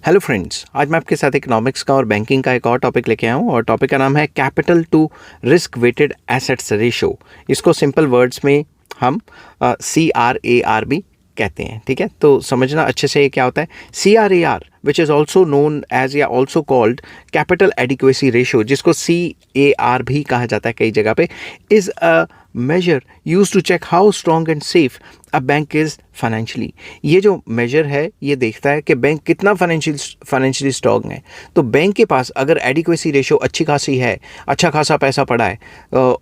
Hello friends, आज मैं आपके साथ इकोनॉमिक्स का और बैंकिंग का एक और टॉपिक लेके आया हूँ और टॉपिक का नाम है capital to risk weighted assets ratio. इसको सिंपल वर्ड्स में हम CRAR भी कहते हैं। ठीक है, तो समझना अच्छे से ये क्या होता है। CRAR which is also known as या also called capital adequacy ratio, जिसको CAR भी कहा जाता है कई जगह पे, is a measure used to check how strong and safe a bank is financially। ये जो मेजर है ये देखता है कि बैंक कितना फाइनेंशियली स्ट्रॉन्ग है। तो बैंक के पास अगर एडिक्वेसी रेशो अच्छी खासी है, अच्छा खासा पैसा पड़ा है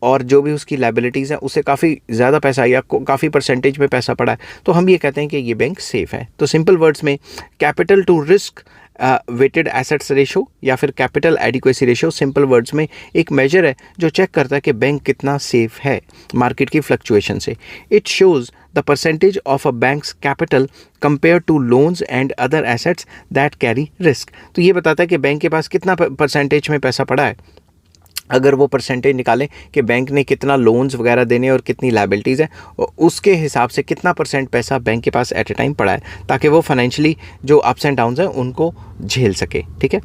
और जो भी उसकी लाइबिलिटीज़ हैं उससे काफ़ी ज़्यादा पैसा या काफ़ी परसेंटेज में पैसा पड़ा है, तो हम ये कहते हैं कि ये बैंक सेफ़ है। तो सिंपल वर्ड्स में capital to risk weighted assets ratio या फिर capital adequacy ratio simple words में एक मेजर है जो चेक करता है कि बैंक कितना सेफ है मार्केट की फ्लक्चुएशन से। It shows the percentage of a bank's capital compare to loans and other assets that carry risk. तो ये बताता है कि बैंक के पास कितना परसेंटेज में पैसा पड़ा है। अगर वो परसेंटेज निकालें कि बैंक ने कितना लोन्स वगैरह देने और कितनी लाइबिलिटीज़ है, उसके हिसाब से कितना परसेंट पैसा बैंक के पास एट ए टाइम पड़ा है, ताकि वो फाइनेंशियली जो अप्स एंड डाउन्स हैं उनको झेल सके। ठीक है,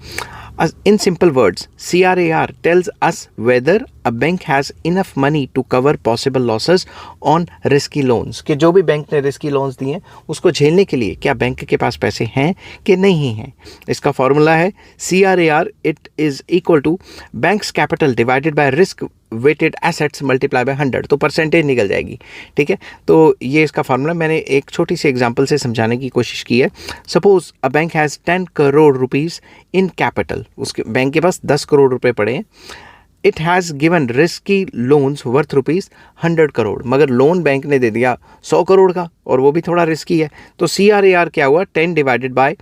in simple words, CRAR tells us whether a bank has enough money to cover possible losses on risky loans। कि जो भी बैंक ने रिस्की लोन्स दिए हैं उसको झेलने के लिए क्या बैंक के पास पैसे हैं कि नहीं हैं। इसका फॉर्मूला है CRAR, it is equal to bank's capital divided by risk weighted assets multiply by 100। तो परसेंटेज निकल जाएगी। ठीक है, तो ये इसका फार्मूला मैंने एक छोटी सी एग्जांपल से समझाने की कोशिश की है। Suppose a bank has 10 crore rupees in capital, उसके बैंक के पास 10 करोड़ रुपए पड़े हैं। It has given risky loans worth rupees 100 crore, मगर लोन बैंक ने दे दिया 100 करोड़ का और वो भी थोड़ा रिस्की है। तो CRAR क्या हुआ, 10 divided by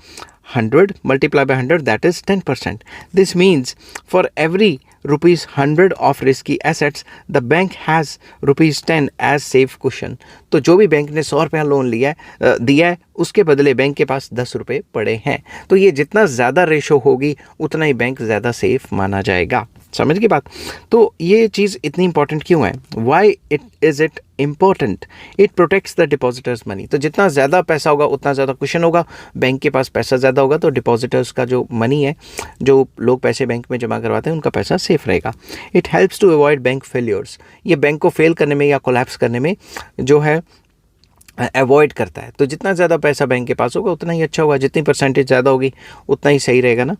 100 multiplied by 100, that is 10%. This means for every rupees 100 of risky assets, the bank has rupees 10 as safe cushion। तो जो भी बैंक ने 100 रुपया लोन दिया है उसके बदले बैंक के पास 10 रुपये पड़े हैं। तो ये जितना ज़्यादा रेशो होगी उतना ही बैंक ज़्यादा सेफ माना जाएगा। समझ की बात। तो ये चीज़ इतनी इंपॉर्टेंट क्यों है, why it important, it protects the depositors money. तो जितना ज़्यादा पैसा होगा उतना ज़्यादा क्वेश्चन होगा, बैंक के पास पैसा ज़्यादा होगा तो डिपॉजिटर्स का जो मनी है, जो लोग पैसे बैंक में जमा करवाते हैं, उनका पैसा सेफ रहेगा। It helps to avoid bank failures, ये बैंक को फेल करने में या कोलैप्स करने में जो है अवॉइड करता है। तो जितना ज़्यादा पैसा बैंक के पास होगा उतना ही अच्छा होगा, जितनी परसेंटेज ज़्यादा होगी उतना ही सही रहेगा ना।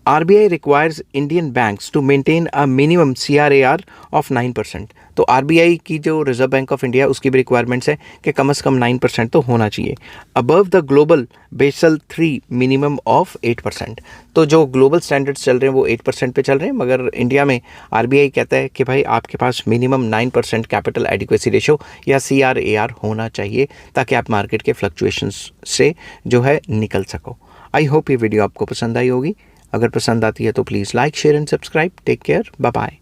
RBI requires Indian banks to maintain a minimum CRAR of 9%। तो RBI की जो रिजर्व बैंक ऑफ इंडिया उसकी भी रिक्वायरमेंट्स है कि कम से कम 9% तो होना चाहिए। Above the global Basel 3 minimum of 8%। तो जो ग्लोबल स्टैंडर्ड्स चल रहे हैं वो 8% पे चल रहे हैं, मगर इंडिया में RBI कहता है कि भाई आपके पास मिनिमम 9% कैपिटल एडिक्वेसी रेशो या CRAR होना चाहिए, ताकि आप मार्केट के फ्लक्चुएशंस से जो है निकल सको। आई होप ये वीडियो आपको पसंद आई होगी। अगर पसंद आती है तो please like, share and subscribe. Take care, bye bye.